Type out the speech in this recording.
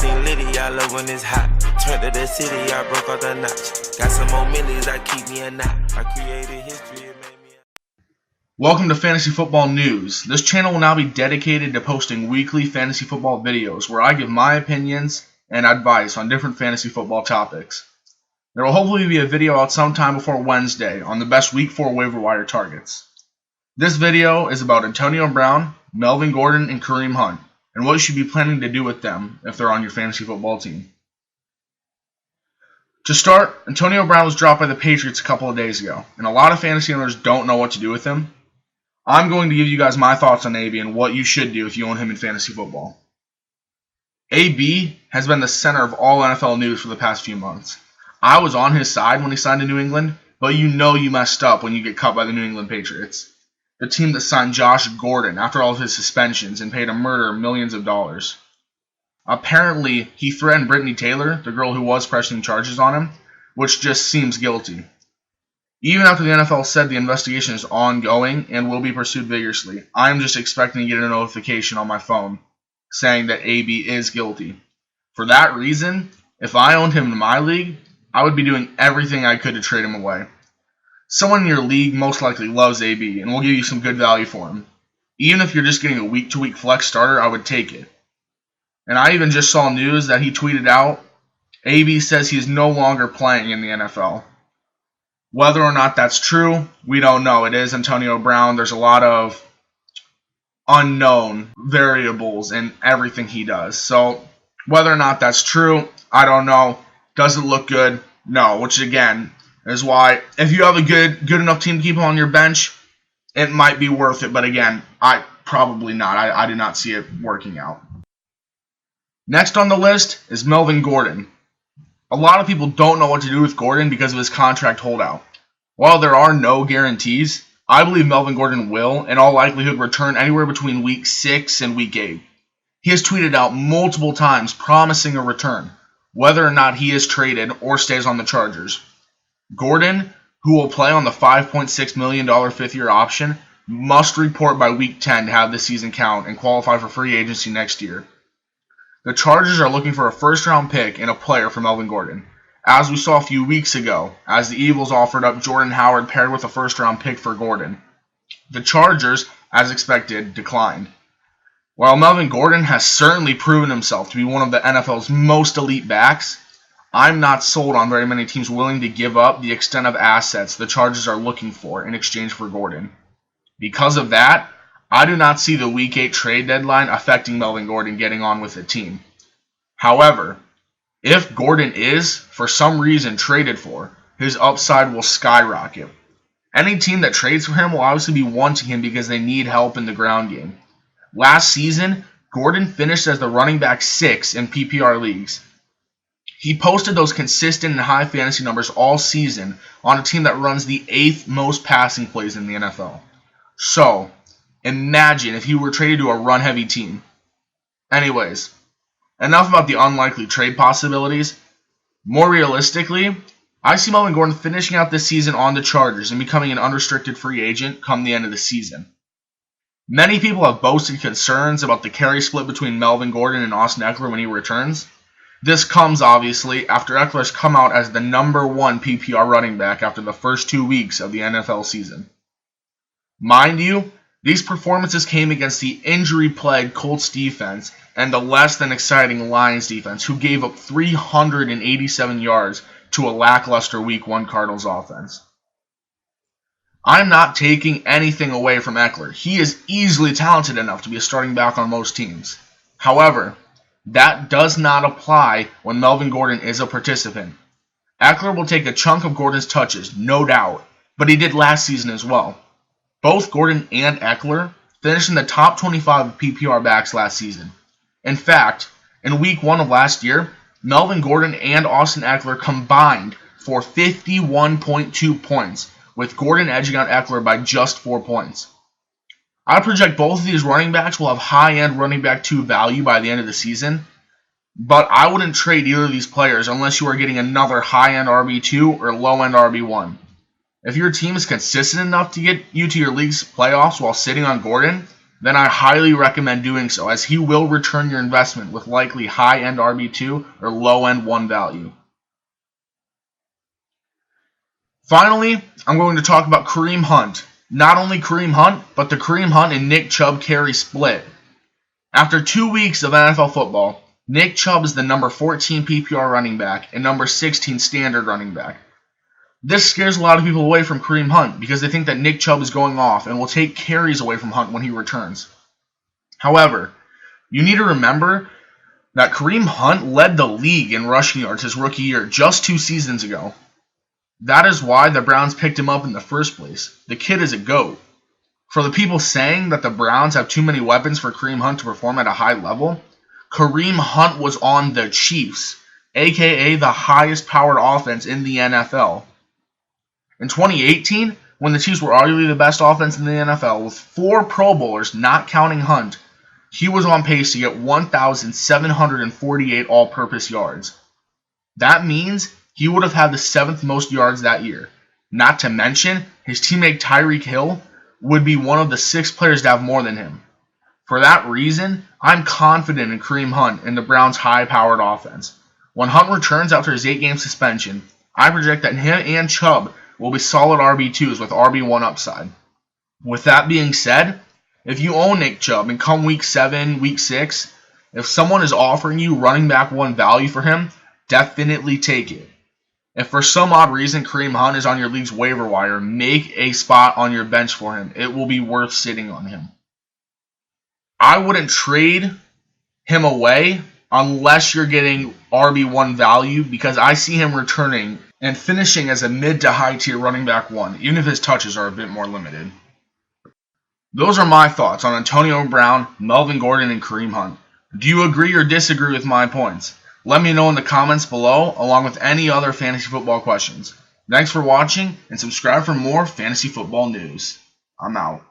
seen Liddy, I love when it's hot. Turned to the city, I broke out the notch. Got some more millies, I keep me a knot. I created history, it made me Welcome to Fantasy Football News. This channel will now be dedicated to posting weekly fantasy football videos where I give my opinions and advice on different fantasy football topics. There will hopefully be a video out sometime before Wednesday on the best Week 4 waiver wire targets. This video is about Antonio Brown, Melvin Gordon, and Kareem Hunt, and what you should be planning to do with them if they're on your fantasy football team. To start, Antonio Brown was dropped by the Patriots a couple of days ago, and a lot of fantasy owners don't know what to do with him. I'm going to give you guys my thoughts on AB and what you should do if you own him in fantasy football. AB has been the center of all NFL news for the past few months. I was on his side when he signed to New England, but you know you messed up when you get cut by the New England Patriots, the team that signed Josh Gordon after all of his suspensions and paid a murderer millions of dollars. Apparently, he threatened Brittany Taylor, the girl who was pressing charges on him, which just seems guilty. Even after the NFL said the investigation is ongoing and will be pursued vigorously, I am just expecting to get a notification on my phone saying that AB is guilty. For that reason, if I owned him in my league, I would be doing everything I could to trade him away. Someone in your league most likely loves AB and will give you some good value for him. Even if you're just getting a week-to-week flex starter, I would take it. And I even just saw news that he tweeted out, AB says he is no longer playing in the NFL. Whether or not that's true, we don't know. It is Antonio Brown. There's a lot of unknown variables in everything he does. So whether or not that's true, I don't know. Does it look good? No, which again is why if you have a good enough team to keep him on your bench, it might be worth it. But again, probably not. I did not see it working out. Next on the list is Melvin Gordon. A lot of people don't know what to do with Gordon because of his contract holdout. While there are no guarantees, I believe Melvin Gordon will, in all likelihood, return anywhere between Week 6 and Week 8. He has tweeted out multiple times promising a return, whether or not he is traded or stays on the Chargers. Gordon, who will play on the $5.6 million fifth-year option, must report by Week 10 to have the season count and qualify for free agency next year. The Chargers are looking for a first-round pick and a player for Melvin Gordon, as we saw a few weeks ago, as the Eagles offered up Jordan Howard paired with a first-round pick for Gordon. The Chargers, as expected, declined. While Melvin Gordon has certainly proven himself to be one of the NFL's most elite backs, I'm not sold on very many teams willing to give up the extent of assets the Chargers are looking for in exchange for Gordon. Because of that, I do not see the Week 8 trade deadline affecting Melvin Gordon getting on with the team. However, if Gordon is, for some reason, traded for, his upside will skyrocket. Any team that trades for him will obviously be wanting him because they need help in the ground game. Last season, Gordon finished as the running back 6 in PPR leagues. He posted those consistent and high fantasy numbers all season on a team that runs the 8th most passing plays in the NFL. So, imagine if he were traded to a run-heavy team. Anyways, enough about the unlikely trade possibilities. More realistically, I see Melvin Gordon finishing out this season on the Chargers and becoming an unrestricted free agent come the end of the season. Many people have boasted concerns about the carry split between Melvin Gordon and Austin Ekeler when he returns. This comes, obviously, after Ekeler has come out as the #1 PPR running back after the first 2 weeks of the NFL season. Mind you, these performances came against the injury-plagued Colts defense and the less-than-exciting Lions defense, who gave up 387 yards to a lackluster Week 1 Cardinals offense. I'm not taking anything away from Ekeler. He is easily talented enough to be a starting back on most teams. However, that does not apply when Melvin Gordon is a participant. Ekeler will take a chunk of Gordon's touches, no doubt, but he did last season as well. Both Gordon and Ekeler finished in the top 25 of PPR backs last season. In fact, in Week 1 of last year, Melvin Gordon and Austin Ekeler combined for 51.2 points, with Gordon edging out Ekeler by just 4 points. I project both of these running backs will have high-end running back 2 value by the end of the season, but I wouldn't trade either of these players unless you are getting another high-end RB2 or low-end RB1. If your team is consistent enough to get you to your league's playoffs while sitting on Gordon, then I highly recommend doing so, as he will return your investment with likely high-end RB2 or low-end 1 value. Finally, I'm going to talk about Kareem Hunt. Not only Kareem Hunt, but the Kareem Hunt and Nick Chubb carry split. After 2 weeks of NFL football, Nick Chubb is the number 14 PPR running back and number 16 standard running back. This scares a lot of people away from Kareem Hunt because they think that Nick Chubb is going off and will take carries away from Hunt when he returns. However, you need to remember that Kareem Hunt led the league in rushing yards his rookie year just 2 seasons ago. That is why the Browns picked him up in the first place. The kid is a GOAT. For the people saying that the Browns have too many weapons for Kareem Hunt to perform at a high level, Kareem Hunt was on the Chiefs, aka the highest powered offense in the NFL. In 2018, when the Chiefs were arguably the best offense in the NFL with 4 Pro Bowlers not counting Hunt, he was on pace to get 1,748 all-purpose yards. That means he would have had the 7th most yards that year. Not to mention, his teammate Tyreek Hill would be one of the 6 players to have more than him. For that reason, I'm confident in Kareem Hunt and the Browns' high-powered offense. When Hunt returns after his 8-game suspension, I project that him and Chubb will be solid RB2s with RB1 upside. With that being said, if you own Nick Chubb and come week 7, week 6, if someone is offering you running back 1 value for him, definitely take it. If for some odd reason Kareem Hunt is on your league's waiver wire, make a spot on your bench for him. It will be worth sitting on him. I wouldn't trade him away unless you're getting RB1 value, because I see him returning and finishing as a mid to high tier running back 1, even if his touches are a bit more limited. Those are my thoughts on Antonio Brown, Melvin Gordon, and Kareem Hunt. Do you agree or disagree with my points? Let me know in the comments below, along with any other fantasy football questions. Thanks for watching, and subscribe for more fantasy football news. I'm out.